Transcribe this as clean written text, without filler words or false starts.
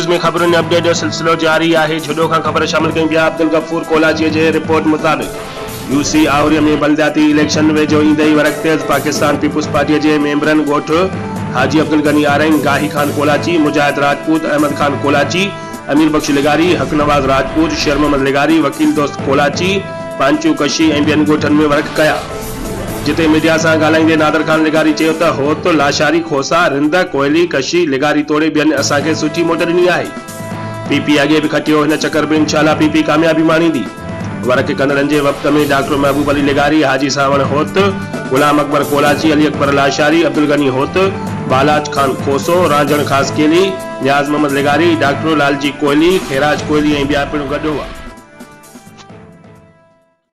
में खबरुनि अपडेट जो सिलसिलो जारी है। जुडो खां खबर शामिल कई पिया। अब्दुल गफूर कोलाची जे रिपोर्ट मुताबिक यूसी आउरी में बलदियाती इलेक्शन वेझो ईंदे वरक़ तेज़ पाकिस्तान पीपुल्स पार्टी के मेंबरन ॻोठ हाजी अब्दुल गनी आरइन, गाही खान कोलाची, मुजाहिद राजपूत, अहमद खान कोलाची, अमीर बख्श लिगारी, हक नवाज राजपूत, शेर मोहम्मद लिगारी, वकील दोस्त कोलाची, पांचू कशी ऐं ॿियनि ॻोठनि में वरक़ कया। जिते मीडिया से ॻाल्हाईंदे नादर खान लिगारी चयो त होत लाशारी खोसा रिंद कोयली कशी लिगारी तोड़े ॿियनि असांखे सुठी मोट ॾिनी आहे। पीपी अॻे बि खटियो, हिन चक्कर में इंशाल्लाह पीपी कामयाबी माणींदी। वरक़ कंदड़नि जे वक़्त में डॉक्टर महबूब अली लिगारी, हाजी सावण होत, गुलाम अकबर कोलाची, अली अकबर लाशारी, अब्दुल गनी होत, बालाज खान खोसो, रांझण खास केली, न्याज़ मोहम्मद लिगारी, डॉक्टर लालजी कोयली, खैराज कोयली ऐं ॿिया पिणु गॾु हुआ।